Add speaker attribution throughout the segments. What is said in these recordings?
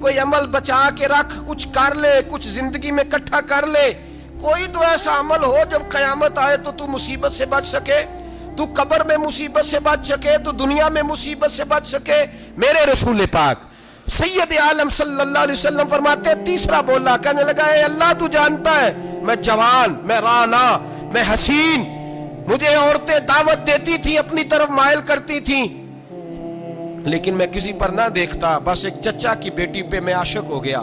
Speaker 1: کوئی عمل بچا کے رکھ, کچھ کر لے, کچھ زندگی میں اکٹھا کر لے. کوئی تو ایسا عمل ہو جب قیامت آئے تو مصیبت سے بچ سکے, تو قبر میں مصیبت سے بچ سکے, تو دنیا میں مصیبت سے بچ سکے. میرے رسول پاک سید عالم صلی اللہ علیہ وسلم فرماتے ہیں, تیسرا بولا, کہنے لگا اے اللہ تو جانتا ہے میں جوان, میں رانا, میں حسین, مجھے عورتیں دعوت دیتی تھی, اپنی طرف مائل کرتی تھیں, لیکن میں کسی پر نہ دیکھتا, بس ایک چچا کی بیٹی پہ میں عاشق ہو گیا,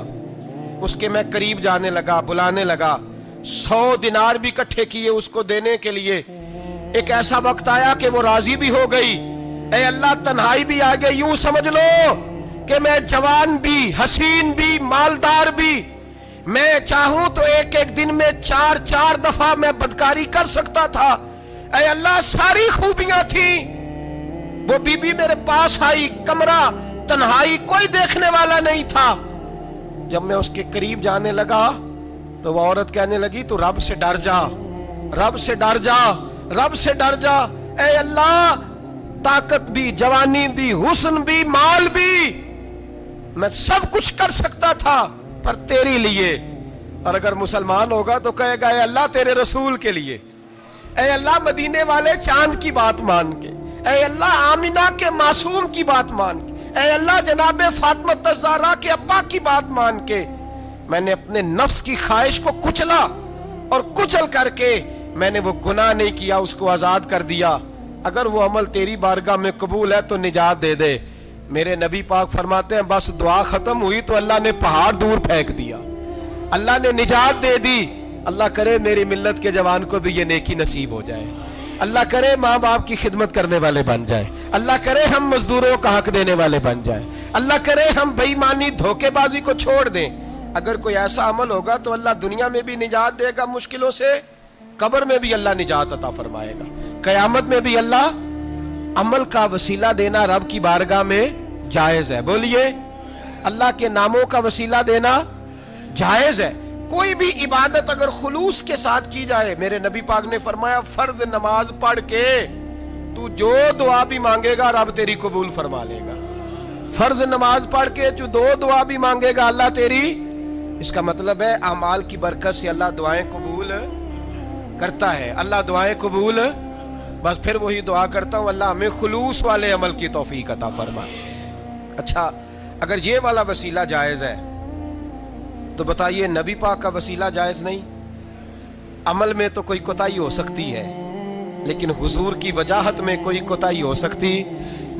Speaker 1: اس کے میں قریب جانے لگا, بلانے لگا, 100 دینار بھی اکٹھے کیے اس کو دینے کے لیے. ایک ایسا وقت آیا کہ وہ راضی بھی ہو گئی. اے اللہ تنہائی بھی آ گئی. یوں سمجھ لو کہ میں جوان بھی, حسین بھی, مالدار بھی, میں چاہوں تو ایک ایک دن میں 4 دفعہ میں بدکاری کر سکتا تھا. اے اللہ ساری خوبیاں تھیں. وہ بی بی میرے پاس آئی, کمرہ, تنہائی, کوئی دیکھنے والا نہیں تھا. جب میں اس کے قریب جانے لگا تو وہ عورت کہنے لگی تو رب سے ڈر جا, رب سے ڈر جا, رب سے ڈر جا. اے اللہ طاقت بھی, جوانی بھی, حسن بھی, مال بھی, میں سب کچھ کر سکتا تھا پر تیری لیے. اور اگر مسلمان ہوگا تو کہے گا اے اللہ تیرے رسول کے لیے, اے اللہ مدینے والے چاند کی بات مان کے, اے اللہ آمنہ کے معصوم کی بات مان کے, اے اللہ جناب فاطمہ الزہرا کے ابا کی بات مان کے میں نے اپنے نفس کی خواہش کو کچلا, اور کچل کر کے میں نے وہ گناہ نہیں کیا, اس کو آزاد کر دیا. اگر وہ عمل تیری بارگاہ میں قبول ہے تو نجات دے دے. میرے نبی پاک فرماتے ہیں بس دعا ختم ہوئی تو اللہ نے پہاڑ دور پھینک دیا, اللہ نے نجات دے دی. اللہ کرے میری ملت کے جوان کو بھی یہ نیکی نصیب ہو جائے, اللہ کرے ماں باپ کی خدمت کرنے والے بن جائیں, اللہ کرے ہم مزدوروں کا حق دینے والے بن جائیں, اللہ کرے ہم بے ایمانی دھوکے بازی کو چھوڑ دیں. اگر کوئی ایسا عمل ہوگا تو اللہ دنیا میں بھی نجات دے گا مشکلوں سے, قبر میں بھی اللہ نجات عطا فرمائے گا, قیامت میں بھی اللہ. عمل کا وسیلہ دینا رب کی بارگاہ میں جائز ہے. بولیے اللہ کے ناموں کا وسیلہ دینا جائز ہے. کوئی بھی عبادت اگر خلوص کے ساتھ کی جائے, میرے نبی پاک نے فرمایا فرض نماز پڑھ کے تو جو دعا بھی مانگے گا رب تیری قبول فرما لے گا. فرض نماز پڑھ کے جو 2 دعا بھی مانگے گا اللہ تیری. اس کا مطلب ہے اعمال کی برکت سے اللہ دعائیں قبول کرتا ہے, اللہ دعائیں قبول. بس پھر وہی دعا کرتا ہوں اللہ ہمیں خلوص والے عمل کی توفیق عطا فرما. اچھا اگر یہ والا وسیلہ جائز ہے تو بتائیے نبی پاک کا وسیلہ جائز نہیں؟ عمل میں تو کوئی کوتاہی ہو سکتی ہے, لیکن حضور کی وجاہت میں کوئی کوتاہی ہو سکتی,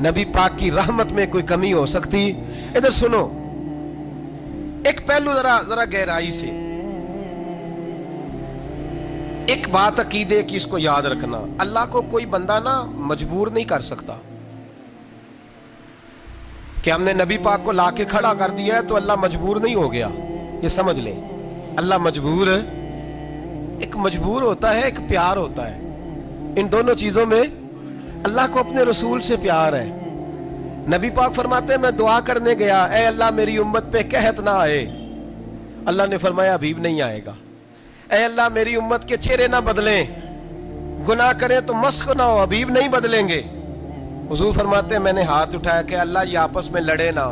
Speaker 1: نبی پاک کی رحمت میں کوئی کمی ہو سکتی. ادھر سنو ایک پہلو ذرا گہرائی سے, ایک بات عقیدے کی اس کو یاد رکھنا, اللہ کو کوئی بندہ نا مجبور نہیں کر سکتا کہ ہم نے نبی پاک کو لا کے کھڑا کر دیا ہے تو اللہ مجبور نہیں ہو گیا. یہ سمجھ لیں اللہ مجبور ہے, ایک مجبور ہوتا ہے, ایک پیار ہوتا ہے. ان دونوں چیزوں میں اللہ کو اپنے رسول سے پیار ہے. نبی پاک فرماتے ہیں میں دعا کرنے گیا, اے اللہ میری امت پہ قحط نہ آئے. اللہ نے فرمایا ابھی نہیں آئے گا. اے اللہ میری امت کے چہرے نہ بدلیں, گناہ کریں تو مسخ نہ ہو, ابھی نہیں بدلیں گے. حضور فرماتے ہیں میں نے ہاتھ اٹھایا کہ اللہ یہ آپس میں لڑے نہ.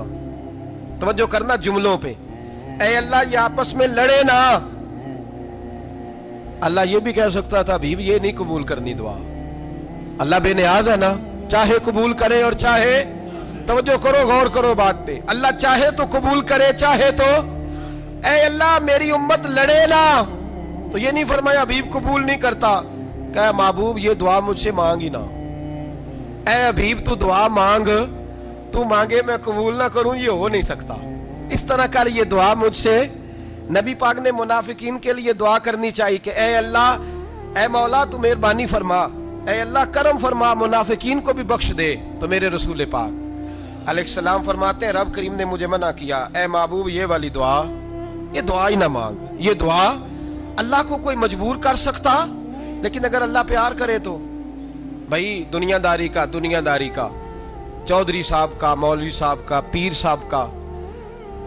Speaker 1: توجہ کرنا جملوں پہ, اے اللہ یہ آپس میں لڑے نہ. اللہ یہ بھی کہہ سکتا تھا ابھی یہ نہیں قبول کرنی دعا. اللہ بے نیاز ہے نا, چاہے قبول کرے اور چاہے, توجہ کرو غور کرو بات پہ, اللہ چاہے تو قبول کرے چاہے تو. اے اللہ میری امت لڑے نہ, تو یہ نہیں فرمایا حبیب قبول نہیں کرتا, کہ محبوب یہ دعا مجھ سے مانگ ہی نہ. اے حبیب تو دعا مانگ, تو مانگے میں قبول نہ کروں, یہ ہو نہیں سکتا. اس طرح کر یہ دعا مجھ سے. نبی پاک نے منافقین کے لیے دعا کرنی چاہیے کہ اے اللہ, اے مولا تو مہربانی فرما, اے اللہ کرم فرما, منافقین کو بھی بخش دے. تو میرے رسول پاک علیہ السلام فرماتے ہیں رب کریم نے مجھے منع کیا, اے محبوب یہ والی دعا, یہ دعا ہی نہ مانگ. یہ دعا اللہ کو کوئی مجبور کر سکتا, لیکن اگر اللہ پیار کرے تو. بھائی دنیا داری کا چودھری صاحب کا, مولوی صاحب کا, پیر صاحب کا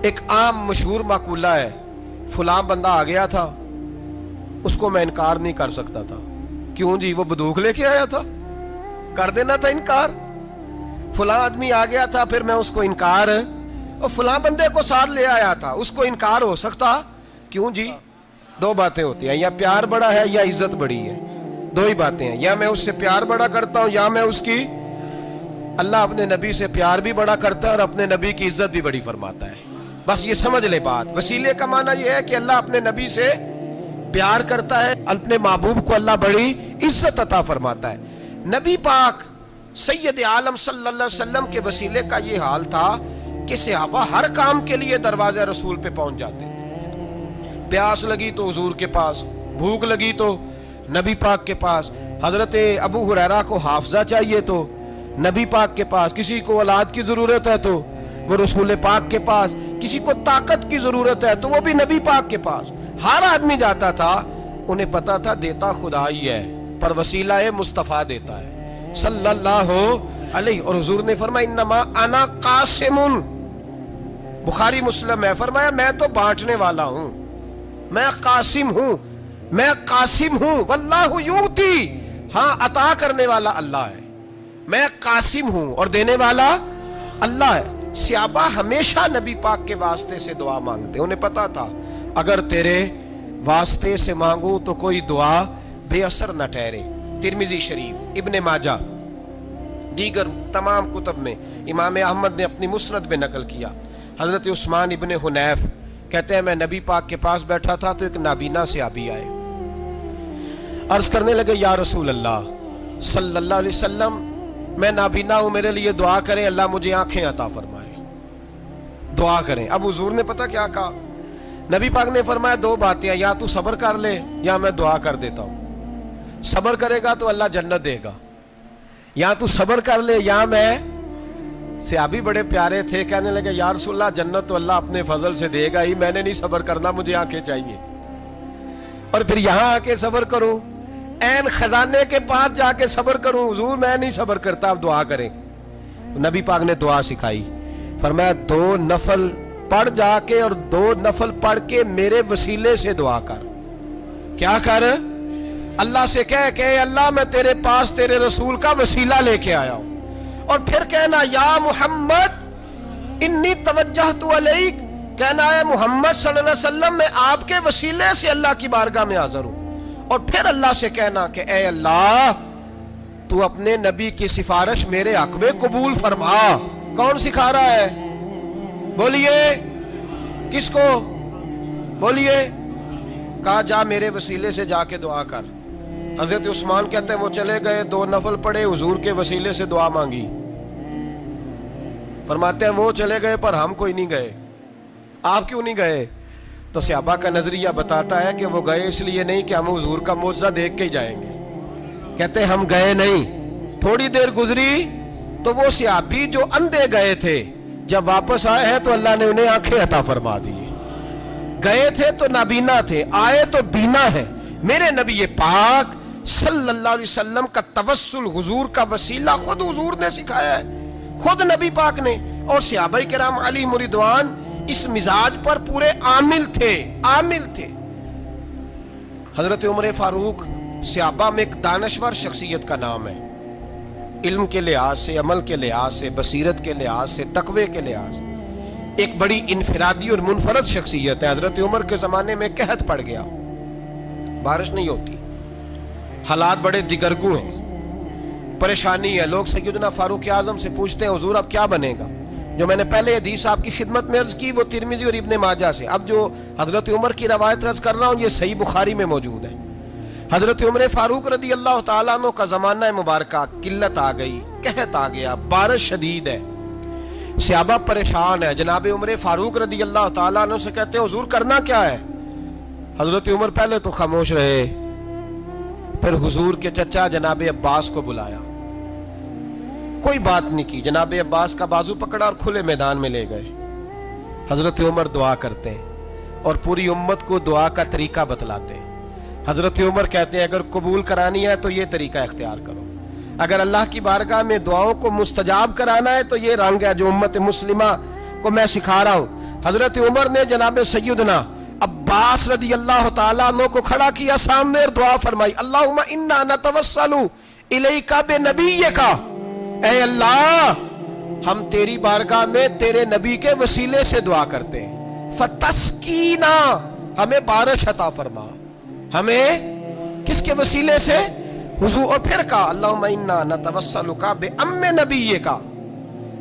Speaker 1: ایک عام مشہور مقولہ ہے, فلاں بندہ آ گیا تھا اس کو میں انکار نہیں کر سکتا تھا. کیوں جی؟ وہ بندوق لے کے آیا تھا, کر دینا تھا انکار. فلاں آدمی آ گیا تھا پھر میں اس کو انکار اور فلاں بندے کو ساتھ لے آیا تھا، اس کو انکار ہو سکتا؟ کیوں جی؟ دو باتیں ہوتی ہیں، یا پیار بڑا ہے یا عزت بڑی ہے، دو ہی باتیں ہیں، یا میں اس سے پیار بڑا کرتا ہوں یا میں اس کی۔ اللہ اپنے نبی سے پیار بھی بڑا کرتا ہے اور اپنے نبی کی عزت بھی بڑی فرماتا ہے۔ بس یہ سمجھ لے بات۔ وسیلے کا معنی یہ ہے کہ اللہ اپنے نبی سے پیار کرتا ہے، اپنے محبوب کو اللہ بڑی عزت عطا فرماتا ہے۔ نبی پاک سید عالم صلی اللہ علیہ وسلم کے وسیلے کا یہ حال تھا کہ صحابہ ہر کام کے لیے دروازے رسول پہ پہنچ جاتے تھے۔ پیاس لگی تو حضور کے پاس، بھوک لگی تو نبی پاک کے پاس، حضرت ابو ہریرہ کو حافظہ چاہیے تو نبی پاک کے پاس، کسی کو اولاد کی ضرورت ہے تو وہ رسول پاک کے پاس، کسی کو طاقت کی ضرورت ہے تو وہ بھی نبی پاک کے پاس۔ ہر آدمی جاتا تھا، انہیں پتا تھا دیتا خدا ہی ہے پر وسیلہ مصطفیٰ دیتا ہے صلی اللہ علیہ۔ اور حضور نے فرمایا انما انا قاسم، بخاری مسلم ہے، فرمایا میں تو بانٹنے والا ہوں، میں قاسم ہوں، میں قاسم ہوں، واللہ یؤتی، ہاں عطا کرنے والا اللہ ہے، میں قاسم ہوں اور دینے والا اللہ ہے۔ صحابہ ہمیشہ نبی پاک کے واسطے سے دعا مانگتے، انہیں پتا تھا اگر تیرے واسطے سے مانگوں تو کوئی دعا بے اثر نہ ٹھہرے۔ ترمذی شریف، ابن ماجہ، دیگر تمام کتب میں، امام احمد نے اپنی مسند میں نقل کیا، حضرت عثمان ابن حنیف کہتے ہیں میں نبی پاک کے پاس بیٹھا تھا تو ایک نابینا صحابی آئے، عرض کرنے لگے یا رسول اللہ صلی اللہ علیہ وسلم میں نابینا ہوں، میرے لیے دعا کریں اللہ مجھے آنکھیں عطا فرمائے، دعا کریں۔ اب حضور نے پتہ کیا کہا؟ نبی پاک نے فرمایا دو باتیں، یا تو صبر کر لے یا میں دعا کر دیتا ہوں۔ صبر کرے گا تو اللہ جنت دے گا، یا تو صبر کر لے یا میں۔ صحابی بڑے پیارے تھے، کہنے لگے یا رسول اللہ جنت تو اللہ اپنے فضل سے دے گا ہی، میں نے نہیں صبر کرنا، مجھے آنکھیں چاہیے، اور پھر یہاں آ کے صبر کروں، این خزانے کے پاس جا کے صبر کروں؟ حضور میں نہیں صبر کرتا، اب دعا کریں۔ نبی پاک نے دعا سکھائی، فرمایا دو نفل پڑھ جا کے اور دو نفل پڑھ کے میرے وسیلے سے دعا کر۔ کیا کر؟ اللہ سے کہہ کہ اے اللہ میں تیرے پاس تیرے رسول کا وسیلہ لے کے آیا ہوں، اور پھر کہنا یا محمد انی توجہت علیک، کہنا ہے محمد صلی اللہ علیہ وسلم میں آپ کے وسیلے سے اللہ کی بارگاہ میں حاضر ہوں، اور پھر اللہ سے کہنا کہ اے اللہ تو اپنے نبی کی سفارش میرے حق میں قبول فرما۔ کون سکھا رہا ہے؟ بولیے کس کو؟ بولیے۔ کہا جا میرے وسیلے سے جا کے دعا کر۔ حضرت عثمان کہتے ہیں وہ چلے گئے، دو نفل پڑھے، حضور کے وسیلے سے دعا مانگی۔ فرماتے ہیں وہ چلے گئے پر ہم کوئی نہیں گئے۔ آپ کیوں نہیں گئے؟ تو صحابہ کا نظریہ بتاتا ہے کہ وہ گئے اس لیے نہیں کہ ہم حضور کا معجزہ دیکھ کے ہی جائیں گے، کہتے ہم گئے نہیں۔ تھوڑی دیر گزری تو وہ صحابی جو اندھے گئے تھے جب واپس آئے ہیں تو اللہ نے انہیں آنکھیں عطا فرما دی۔ گئے تھے تو نابینا تھے، آئے تو بینا ہے۔ میرے نبی پاک صلی اللہ علیہ وسلم کا توسل، حضور کا وسیلہ خود حضور نے سکھایا ہے، خود نبی پاک نے، اور صحابہ کرام علیہم رضوان اس مزاج پر پورے عامل تھے، عامل تھے۔ حضرت عمر فاروق صحابہ میں ایک دانشور شخصیت کا نام ہے، علم کے لحاظ سے، عمل کے لحاظ سے، بصیرت کے لحاظ سے، تقوی کے لحاظ سے ایک بڑی انفرادی اور منفرد شخصیت ہے۔ حضرت عمر کے زمانے میں قحط پڑ گیا، بارش نہیں ہوتی، حالات بڑے دگرگوں ہیں، پریشانی ہے۔ لوگ سیدنا فاروق اعظم سے پوچھتے ہیں حضور اب کیا بنے گا؟ جو میں نے پہلے حدیث آپ کی خدمت میں عرض کی وہ ترمذی اور ابن ماجہ سے، اب جو حضرت عمر کی روایت عرض کر رہا ہوں یہ صحیح بخاری میں موجود ہے۔ حضرت عمر فاروق رضی اللہ تعالیٰ عنہ کا زمانہ مبارکہ، قلت آ گئی، قحط آ گیا، بارش شدید ہے، صحابہ پریشان ہے۔ جناب عمر فاروق رضی اللہ تعالیٰ عنہ سے کہتے ہیں حضور کرنا کیا ہے؟ حضرت عمر پہلے تو خاموش رہے، پھر حضور کے چچا جناب عباس کو بلایا، کوئی بات نہیں کی، جناب عباس کا بازو پکڑا اور کھلے میدان میں لے گئے۔ حضرت عمر دعا کرتے ہیں اور پوری امت کو دعا کا طریقہ بتلاتے ہیں۔ حضرت عمر کہتے ہیں اگر قبول کرانی ہے تو یہ طریقہ اختیار کرو، اگر اللہ کی بارگاہ میں دعاؤں کو مستجاب کرانا ہے تو یہ رنگ ہے جو امت مسلمہ کو میں سکھا رہا ہوں۔ حضرت عمر نے جناب سیدنا عباس رضی اللہ تعالیٰ عنہ کو کھڑا کیا سامنے اور دعا فرمائی، اللہم انا نتوسل الیک بنبیک، اے اللہ ہم تیری بارگاہ میں تیرے نبی کے وسیلے سے دعا کرتے ہیں، فتسقینا، ہمیں بارش عطا فرما، ہمیں کس کے وسیلے سے؟ حضور، اور پھر کہا اللہم انا نتوسلک بام نبیک،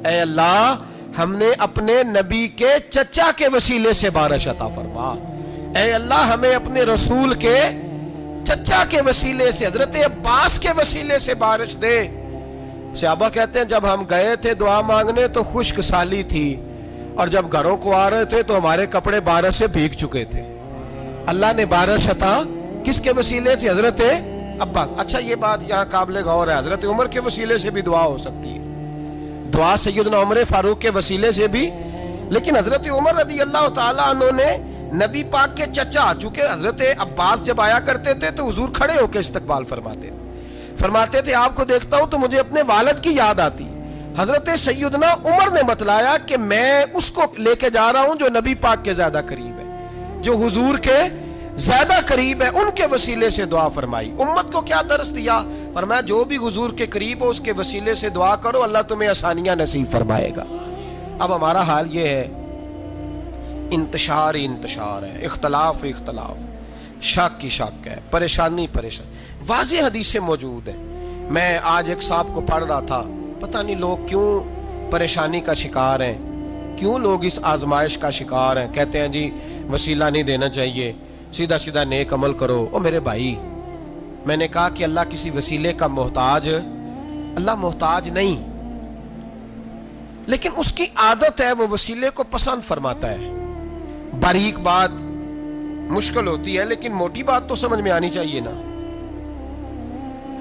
Speaker 1: اے اللہ ہم نے اپنے نبی کے چچا کے وسیلے سے بارش عطا فرما، اے اللہ ہمیں اپنے رسول کے چچا کے وسیلے سے، حضرت عباس کے وسیلے سے بارش دے۔ صحابہ کہتے ہیں جب ہم گئے تھے دعا مانگنے تو خشک سالی تھی، اور جب گھروں کو آ رہے تھے تو ہمارے کپڑے بارش سے بھیگ چکے تھے۔ اللہ نے بارش عطا کس کے وسیلے سے؟ حضرت عباس۔ اچھا یہ بات یہاں قابل غور ہے، حضرت عمر کے وسیلے سے بھی دعا ہو سکتی ہے، دعا سیدنا عمر فاروق کے وسیلے سے بھی، لیکن حضرت عمر رضی اللہ تعالیٰ عنہ نے نبی پاک کے چچا، چونکہ حضرت عباس جب آیا کرتے تھے تو حضور کھڑے ہو کے استقبال فرماتے تھے آپ کو دیکھتا ہوں تو مجھے اپنے والد کی یاد آتی۔ حضرت سیدنا عمر نے بتلایا کہ میں اس کو لے کے جا رہا ہوں جو نبی پاک کے زیادہ قریب ہے، جو حضور کے زیادہ قریب ہے، ان کے وسیلے سے دعا فرمائی۔ امت کو کیا درس دیا؟ فرمایا جو بھی حضور کے قریب ہو اس کے وسیلے سے دعا کرو، اللہ تمہیں آسانیاں نصیب فرمائے گا۔ اب ہمارا حال یہ ہے، انتشار ہی انتشار ہے، اختلاف ہی اختلاف، شک کی شک ہے، پریشانی پریشانی، واضح حدیثیں موجود ہیں۔ میں آج ایک صاحب کو پڑھ رہا تھا، پتہ نہیں لوگ کیوں پریشانی کا شکار ہیں، کیوں لوگ اس آزمائش کا شکار ہیں، کہتے ہیں جی وسیلہ نہیں دینا چاہیے، سیدھا سیدھا نیک عمل کرو۔ او میرے بھائی، میں نے کہا کہ اللہ کسی وسیلے کا محتاج، اللہ محتاج نہیں، لیکن اس کی عادت ہے وہ وسیلے کو پسند فرماتا ہے۔ باریک بات مشکل ہوتی ہے لیکن موٹی بات تو سمجھ میں آنی چاہیے نا۔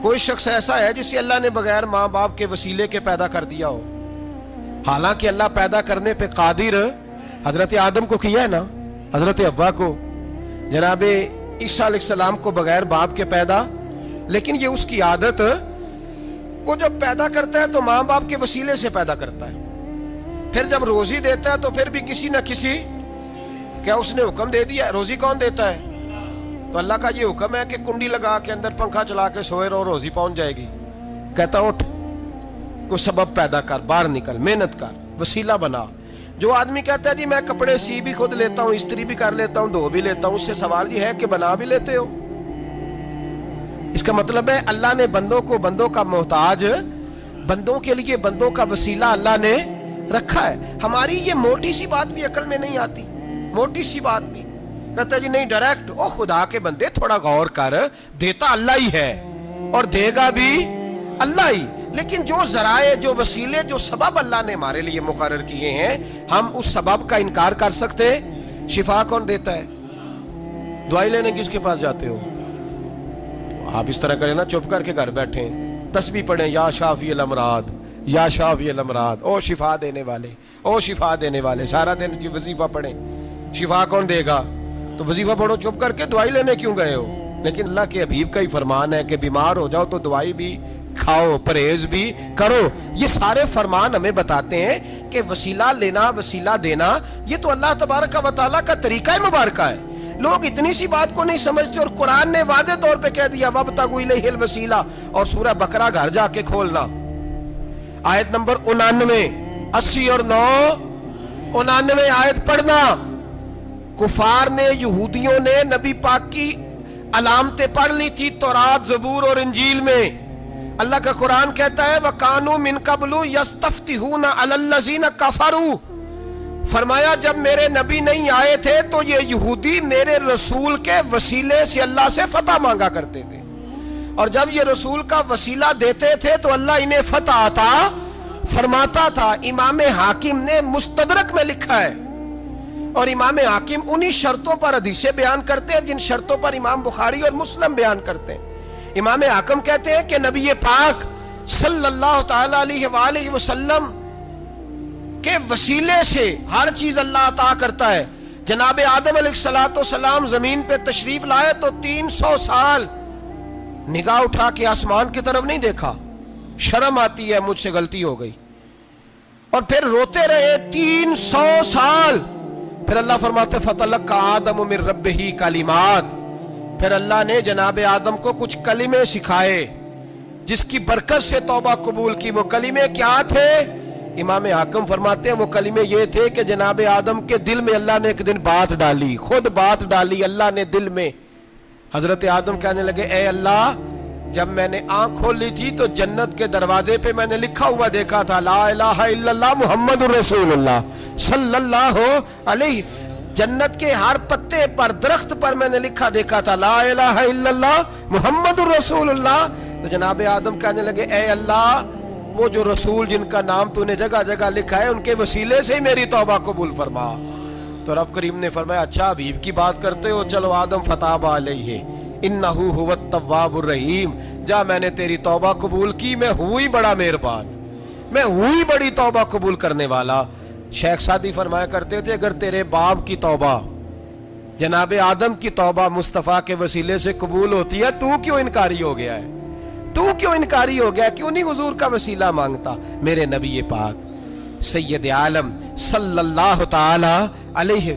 Speaker 1: کوئی شخص ایسا ہے جسے اللہ نے بغیر ماں باپ کے وسیلے کے پیدا کر دیا ہو، حالانکہ اللہ پیدا کرنے پہ قادر، حضرت آدم کو کیا ہے نا، حضرت حوا کو، جناب عیسیٰ علیہ السلام کو بغیر باپ کے پیدا، لیکن یہ اس کی عادت، وہ جب پیدا کرتا ہے تو ماں باپ کے وسیلے سے پیدا کرتا ہے، پھر جب روزی دیتا ہے تو پھر بھی کسی نہ کسی، کیا اس نے حکم دے دیا؟ روزی کون دیتا ہے؟ تو اللہ کا یہ حکم ہے کہ کنڈی لگا کے اندر پنکھا چلا کے سوئے رہو، روزی پہنچ جائے گی۔ کہتا اٹھ، کوئی سبب پیدا کر، باہر نکل، محنت کر، وسیلہ بنا۔ جو آدمی کہتا ہے جی میں کپڑے سی بھی خود لیتا ہوں، استری بھی کر لیتا ہوں، دھو بھی لیتا ہوں، اس سے سوال یہ ہے کہ بنا بھی لیتے ہو؟ اس کا مطلب ہے اللہ نے بندوں کو بندوں کا محتاج، بندوں کے لیے بندوں کا وسیلہ اللہ نے رکھا ہے۔ ہماری یہ موٹی سی بات بھی عقل میں نہیں آتی، موٹی سی بات بھی، کہتا ہے جی نہیں ڈائریکٹ، او خدا کے بندے تھوڑا غور کر، دیتا اللہ ہی ہے اور دے گا بھی اللہ ہی، لیکن جو ذرائع، جو وسیلے، جو سبب اللہ نے ہمارے لیے مقرر کیے ہیں، ہم اس سبب کا انکار کر سکتے؟ شفا کون دیتا ہے؟ دوائی لینے کس کے پاس جاتے ہو؟ آپ اس طرح کریں نا، چپ کر کے گھر بیٹھیں، تسبیح پڑھیں، یا شافی الامراض، یا شافی الامراض، او شفا دینے والے، او شفا دینے والے، سارا دن جی وظیفہ پڑھیں، شفا کون دے گا؟ تو وظیفہ پڑھو چپ کر کے، دوائی لینے کیوں گئے ہو؟ لیکن اللہ کے حبیب کا ہی فرمان ہے کہ بیمار ہو جاؤ تو دوائی بھی کھاؤ، پرہیز بھی کرو۔ یہ سارے فرمان ہمیں بتاتے ہیں کہ وسیلہ لینا، وسیلہ دینا، یہ تو اللہ تبارک و تعالیٰ کا طریقہ مبارکہ ہے۔ لوگ اتنی سی بات کو نہیں سمجھتے، اور قرآن نے واضح طور پہ کہہ دیا وَابْتَغُوا إِلَيْهِ الْوَسِيلَةَ، اور سورہ بقرہ گھر جا کے کھولنا، آیت نمبر 99، 80 اور 9، 99 آیت پڑھنا۔ کفار نے، یہودیوں نے نبی پاک کی علامتیں پڑھ لی تھی تورات، زبور اور انجیل میں۔ اللہ کا قرآن کہتا ہے وَكَانُوا مِن قَبْلُ يَسْتَفْتِحُونَ عَلَى الَّذِينَ كَفَرُوا، فرمایا جب میرے نبی نہیں آئے تھے تو یہ یہودی میرے رسول کے وسیلے سے اللہ سے فتح مانگا کرتے تھے، اور جب یہ رسول کا وسیلہ دیتے تھے تو اللہ انہیں فتح عطا فرماتا تھا۔ امام حاکم نے مستدرک میں لکھا ہے، اور امام حاکم انہی شرطوں پر حدیثیں بیان کرتے ہیں جن شرطوں پر امام بخاری اور مسلم بیان کرتے ہیں۔ امام حاکم کہتے ہیں کہ نبی پاک صلی اللہ تعالی علیہ وآلہ وسلم کے وسیلے سے ہر چیز اللہ عطا کرتا ہے۔ جناب آدم علیہ السلام زمین پہ تشریف لائے تو 300 سال نگاہ اٹھا کے آسمان کی طرف نہیں دیکھا، شرم آتی ہے مجھ سے غلطی ہو گئی، اور پھر روتے رہے 300 سال۔ پھر اللہ فرماتے فَتَلَقَّى آدَمُ مِن رَبِّهِ کلمات، پھر اللہ نے جناب آدم کو کچھ کلمے سکھائے جس کی برکت سے توبہ قبول کی۔ وہ کلمے کیا تھے؟ امام حاکم فرماتے ہیں وہ کلمے یہ تھے کہ جناب آدم کے دل میں اللہ نے ایک دن بات ڈالی، خود بات ڈالی اللہ نے دل میں۔ حضرت آدم کہنے لگے اے اللہ، جب میں نے آنکھ کھولی تھی تو جنت کے دروازے پہ میں نے لکھا ہوا دیکھا تھا لا الہ الا اللہ محمد الرسول اللہ صلی اللہ علیہ، جنت کے ہر پتے پر درخت پر میں نے لکھا دیکھا تھا لا الہ الا اللہ محمد الرسول اللہ۔ تو جناب آدم کہنے لگے اے اللہ، وہ جو رسول جن کا نام تو نے جگہ جگہ لکھا ہے ان کے وسیلے سے ہی میری توبہ قبول فرما۔ تو رب کریم نے فرمایا اچھا حبیب کی بات کرتے ہو، چلو آدم فتاب علیہ انہ هو التواب الرحیم، جا میں نے تیری توبہ قبول کی، میں ہوئی بڑا مہربان، میں ہوئی بڑی توبہ قبول کرنے والا۔ شیخ سعدی فرمایا کرتے تھے اگر تیرے باپ کی توبہ جناب آدم کی توبہ مصطفیٰ کے وسیلے سے قبول ہوتی ہے تو کیوں انکاری ہو گیا ہے، تو کیوں انکاری ہو گیا، کیوں نہیں حضور کا وسیلہ مانگتا؟ میرے نبی پاک سید عالم صلی اللہ تعالی علیہ،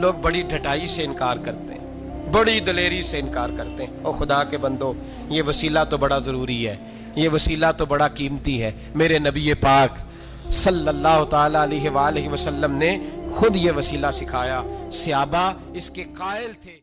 Speaker 1: لوگ بڑی ڈھٹائی سے انکار کرتے ہیں، بڑی دلیری سے انکار کرتے ہیں۔ او خدا کے بندو، یہ وسیلہ تو بڑا ضروری ہے، یہ وسیلہ تو بڑا قیمتی ہے۔ میرے نبی پاک صلی اللہ تعالی علیہ وآلہ وسلم نے خود یہ وسیلہ سکھایا، صحابہ اس کے قائل تھے۔